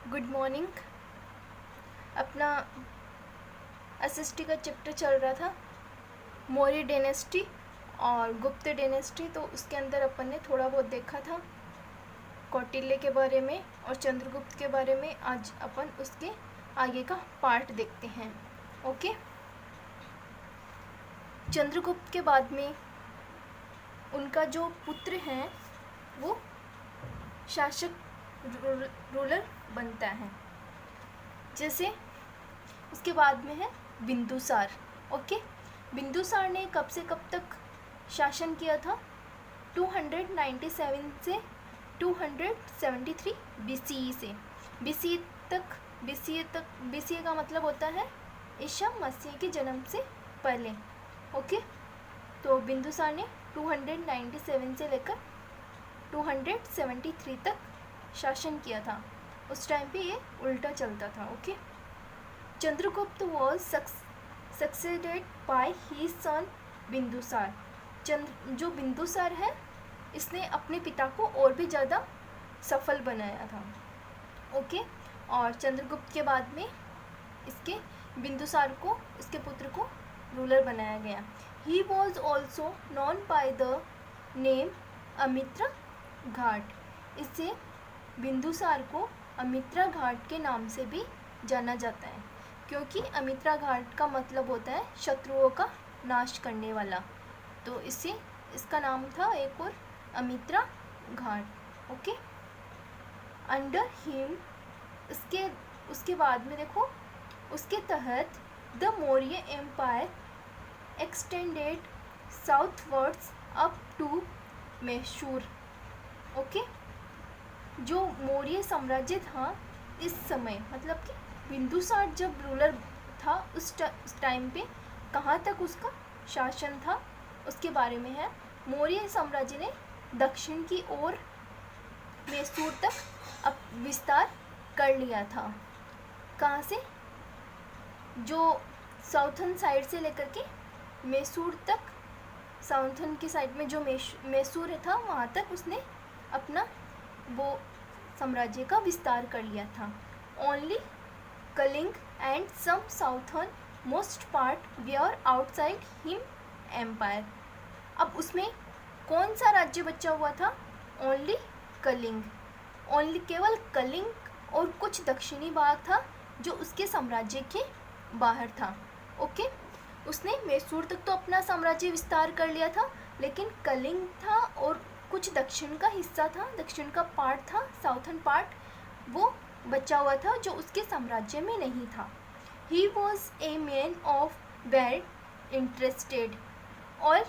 Good morning. अपना SST का chapter चल रहा था मौर्य डायनेस्टी और गुप्त डायनेस्टी। तो उसके अंदर अपन ने थोड़ा बहुत देखा था कौटिल्य के बारे में और चंद्रगुप्त के बारे में। आज अपन उसके आगे का पार्ट देखते हैं। ओके। चंद्रगुप्त के बाद में उनका जो पुत्र है वो शासक रूलर बनता है। जैसे उसके बाद में है बिंदुसार। ओके। बिंदुसार ने कब से कब तक शासन किया था? 297 से 273 बीसीई से। बीसीई का मतलब होता है ईसा मसीह के जन्म से पहले। ओके। तो बिंदुसार ने 297 से लेकर 273 तक शासन किया था। उस टाइम पे ये उल्टा चलता था। Okay. Chandragupta was succeeded by his son Bindusara. जो बिंदुसार है इसने अपने पिता को और भी ज़्यादा सफल बनाया था। ओके। और चंद्रगुप्त के बाद में इसके बिंदुसार को, इसके पुत्र को रूलर बनाया गया। He was also known by the name Amitraghata. इससे बिंदुसार को अमित्रा घाट के नाम से भी जाना जाता है, क्योंकि अमित्रा घाट का मतलब होता है शत्रुओं का नाश करने वाला। तो इससे इसका नाम था एक और Amitraghata. Okay. Under him उसके बाद में देखो, उसके तहत the Maurya empire extended southwards up to Mysore. Okay. जो मौर्य साम्राज्य था इस समय, मतलब कि बिंदुसार जब रूलर था उस टाइम पे कहाँ तक उसका शासन था उसके बारे में है। मौर्य साम्राज्य ने दक्षिण की ओर मैसूर तक विस्तार कर लिया था। कहाँ से? जो साउथर्न साइड से लेकर के मैसूर तक, साउथर्न की साइड में जो मैसूर था वहाँ तक उसने अपना वो साम्राज्य का विस्तार कर लिया था। Only Kalinga and some southern most part were outside him empire. अब उसमें कौन सा राज्य बचा हुआ था? ओनली कलिंग। ओनली केवल कलिंग और कुछ दक्षिणी भाग था जो उसके साम्राज्य के बाहर था। ओके। उसने मैसूर तक तो अपना साम्राज्य विस्तार कर लिया था, लेकिन कलिंग था और कुछ दक्षिण का हिस्सा था, दक्षिण का पार्ट था, साउथर्न पार्ट, वो बचा हुआ था जो उसके साम्राज्य में नहीं था। He was a man of well interested. और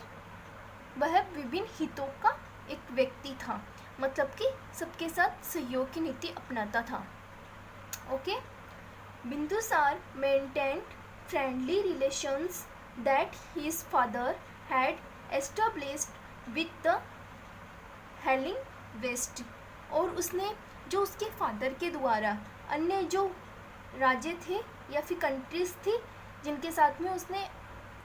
वह विभिन्न हितों का एक व्यक्ति था, मतलब कि सबके साथ सहयोग की नीति अपनाता था। Okay. Bindusara maintained friendly relations that his father had established with the Hellenic west. और उसने जो उसके फादर के द्वारा अन्य जो राज्य थे या फिर कंट्रीज थी जिनके साथ में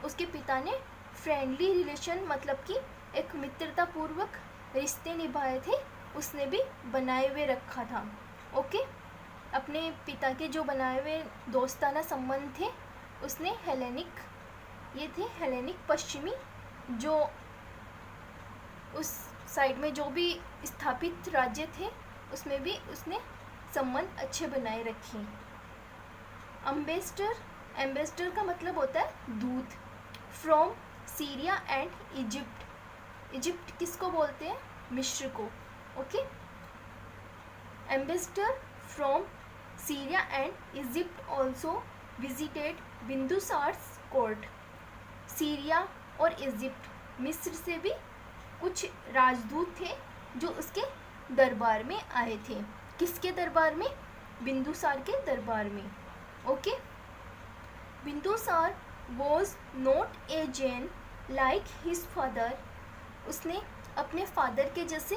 उसके पिता ने फ्रेंडली रिलेशन, मतलब कि एक मित्रता पूर्वक रिश्ते निभाए थे, उसने भी बनाए हुए रखा था। ओके। अपने पिता के जो बनाए हुए दोस्ताना संबंध थे उसने हेलेनिक, ये थे हेलेनिक पश्चिमी, जो उस साइड में जो भी स्थापित राज्य थे उसमें भी उसने संबंध अच्छे बनाए रखे। एम्बेसडर का मतलब होता है दूत। From Syria and Egypt. Egypt किसको बोलते हैं? मिस्र को। Okay. Ambassador from Syria and Egypt also visited Bindusara's court. Syria और इजिप्ट, मिस्र से भी कुछ राजदूत थे जो उसके दरबार में आए थे। किसके दरबार में? बिंदुसार के दरबार में। Okay. Bindusara was not a Jain like his father. उसने अपने फादर के जैसे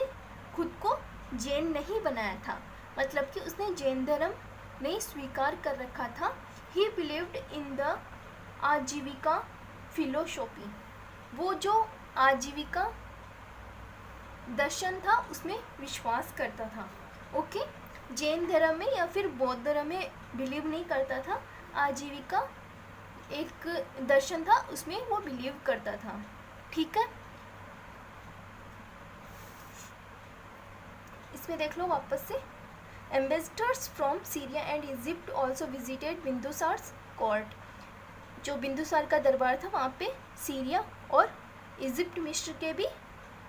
खुद को जैन नहीं बनाया था, मतलब कि उसने जैन धर्म नहीं स्वीकार कर रखा था। ही बिलीव्ड इन द आजीविका फिलोसॉफी। वो जो आजीविका दर्शन था उसमें विश्वास करता था। ओके। जैन धर्म में या फिर बौद्ध धर्म में बिलीव नहीं करता था। आजीविका एक दर्शन था, उसमें वो बिलीव करता था। ठीक है, इसमें देख लो वापस से। Ambassadors from Syria and Egypt also visited Bindusara's court. जो बिंदुसार का दरबार था वहाँ पे सीरिया और इजिप्ट मिस्र के भी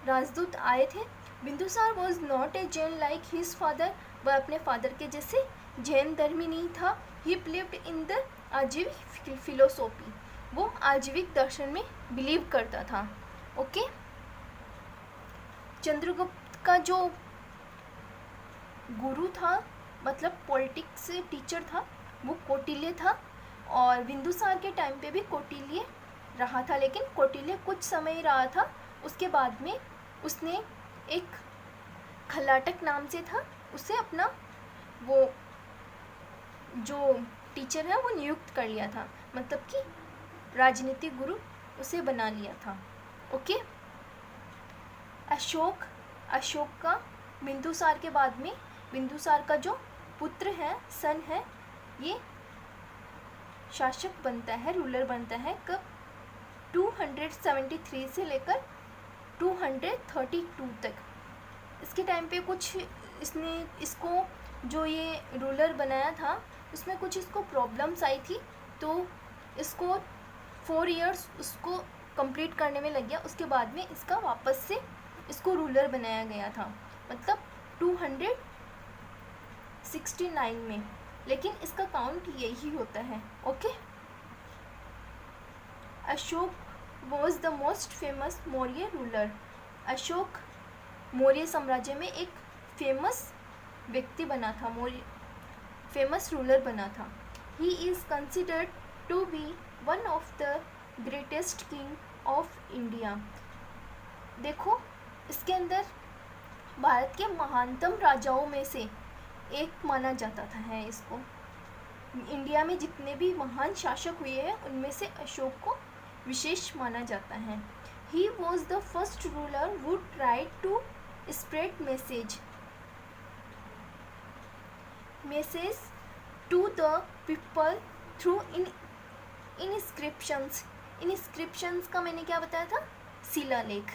राजदूत आए थे। Bindusara was not a Jain like his father. वह अपने फादर के जैसे जैन धर्मी नहीं था। He believed in the Ajivika philosophy. वो आजीविक दर्शन में बिलीव करता था। ओके, चंद्रगुप्त का जो गुरु था, मतलब पॉलिटिक्स टीचर था, वो कौटिल्य था। और बिंदुसार के टाइम पे भी कौटिल्य रहा था, लेकिन कौटिल्य कुछ समय ही रहा था। उसके बाद में उसने एक खलाटक नाम से था, उसे अपना वो जो टीचर है वो नियुक्त कर लिया था, मतलब कि राजनीतिक गुरु उसे बना लिया था। ओके, अशोक का बिंदुसार के बाद में बिंदुसार का जो पुत्र है, सन है, ये शासक बनता है, रूलर बनता है। कब? 273 से लेकर 232 तक। इसके टाइम पे कुछ इसको जो ये रूलर बनाया था उसमें कुछ इसको प्रॉब्लम्स आई थी, तो इसको 4 इयर्स उसको कंप्लीट करने में लग गया। उसके बाद में इसका वापस से इसको रूलर बनाया गया था, मतलब 269 में, लेकिन इसका काउंट यही होता है। Okay, Ashok was the most famous Maurya ruler. Ashok Maurya साम्राज्य में एक फेमस व्यक्ति बना था, फेमस रूलर बना था। He is considered to be one of the greatest king of India. देखो, इसके अंदर भारत के महानतम राजाओं में से एक माना जाता था है इसको। इंडिया में जितने भी महान शासक हुए हैं उनमें से अशोक को विशेष माना जाता है। He was the first ruler who tried to spread message to the people through inscriptions। inscriptions का मैंने क्या बताया था? शिलालेख।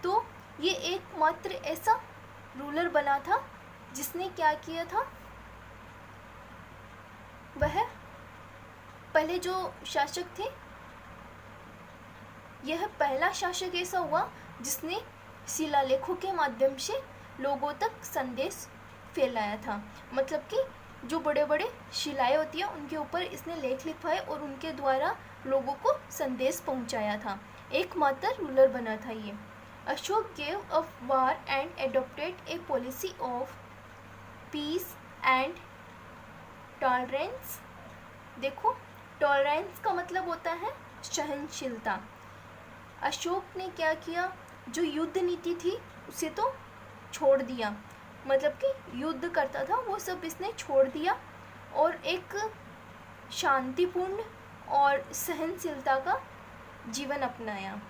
तो ये एकमात्र ऐसा रूलर बना था जिसने क्या किया था, वह पहले जो शासक थे, यह पहला शासक ऐसा हुआ जिसने शिलालेखों के माध्यम से लोगों तक संदेश फैलाया था। मतलब कि जो बड़े बड़े शिलाएं होती हैं उनके ऊपर इसने लेख लिखवाए और उनके द्वारा लोगों को संदेश पहुंचाया था। एकमात्र रूलर बना था ये। Ashok gave a war and adopted A policy of peace and tolerance. देखो, टॉलरेंस का मतलब होता है सहनशीलता। अशोक ने क्या किया, जो युद्ध नीति थी उसे तो छोड़ दिया, मतलब कि युद्ध करता था वो सब इसने छोड़ दिया और एक शांतिपूर्ण और सहनशीलता का जीवन अपनाया।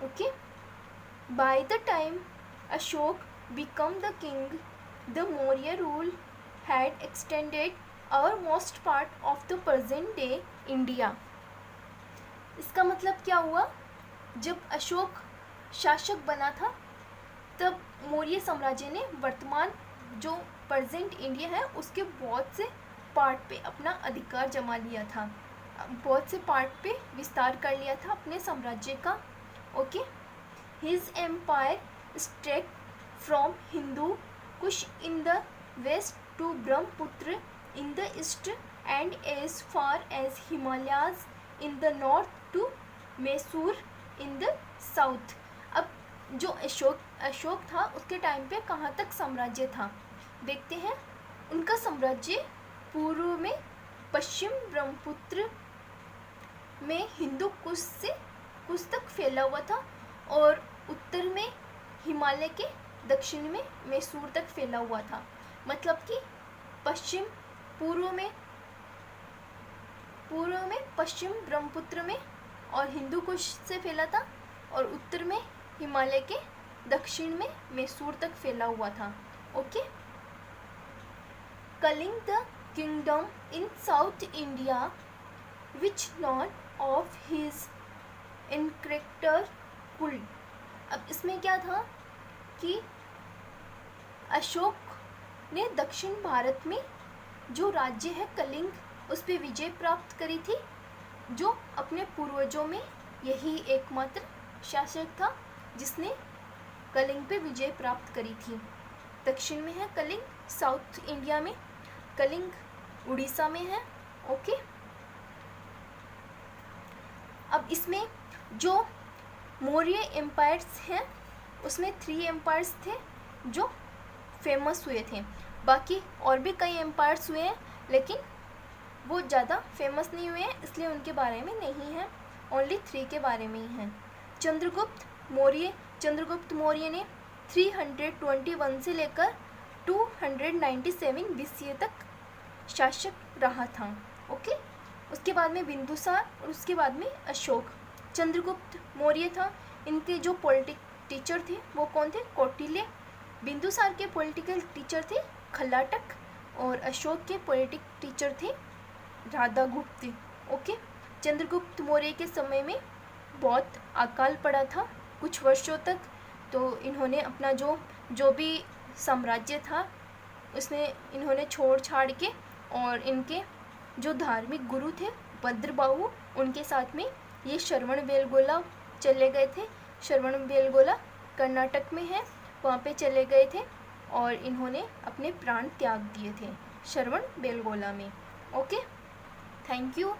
Okay, by the time Ashoka become the king, the Maurya rule had extended और most part of the present day India. इसका मतलब क्या हुआ, जब अशोक शासक बना था तब मौर्य साम्राज्य ने वर्तमान जो प्रेजेंट इंडिया है उसके बहुत से पार्ट पे अपना अधिकार जमा लिया था, बहुत से पार्ट पे विस्तार कर लिया था अपने साम्राज्य का। Okay, his empire stretched from Hindu Kush in the west to Brahmaputra in the east and as far as Himalayas in the north to Mysore in the south. अब जो अशोक था उसके टाइम पे कहाँ तक साम्राज्य था देखते हैं। उनका साम्राज्य पूर्व में पश्चिम ब्रह्मपुत्र में हिंदू कुश से कुश तक फैला हुआ था और उत्तर में हिमालय के दक्षिण में मैसूर तक फैला हुआ था। मतलब कि पूर्व में पश्चिम ब्रह्मपुत्र में और हिंदू कुश से फैला था और उत्तर में हिमालय के दक्षिण में मैसूर तक फैला हुआ था। Okay, Kalinga the kingdom in south India which none of his in character could. अब इसमें क्या था कि अशोक ने दक्षिण भारत में जो राज्य है कलिंग, उस पर विजय प्राप्त करी थी, जो अपने पूर्वजों में यही एकमात्र शासक था जिसने कलिंग पे विजय प्राप्त करी थी। दक्षिण में है कलिंग, साउथ इंडिया में कलिंग उड़ीसा में है। ओके, अब इसमें जो मौर्य एम्पायर्स हैं उसमें 3 एम्पायर्स थे जो फेमस हुए थे। बाकी और भी कई एम्पायर्स हुए हैं लेकिन वो ज़्यादा फेमस नहीं हुए हैं, इसलिए उनके बारे में नहीं है, ओनली 3 के बारे में ही हैं। चंद्रगुप्त मौर्य ने 321 से लेकर 297 बीसी तक शासक रहा था। ओके, उसके बाद में बिंदुसार और उसके बाद में अशोक। चंद्रगुप्त मौर्य था, इनके जो पॉलिटिक टीचर थे वो कौन थे? कौटिल्य। बिंदुसार के पॉलिटिकल टीचर थे खल्लाटक और अशोक के पॉलिटिक टीचर थे राधागुप्त। ओके, चंद्रगुप्त मौर्य के समय में बहुत अकाल पड़ा था कुछ वर्षों तक, तो इन्होंने अपना जो भी साम्राज्य था उसमें इन्होंने छोड़ छाड़ के, और इनके जो धार्मिक गुरु थे भद्रबाहु, उनके साथ में ये श्रवणबेलगोला चले गए थे। श्रवणबेलगोला कर्नाटक में है, वहाँ पे चले गए थे और इन्होंने अपने प्राण त्याग दिए थे श्रवणबेलगोला में। Okay, thank you.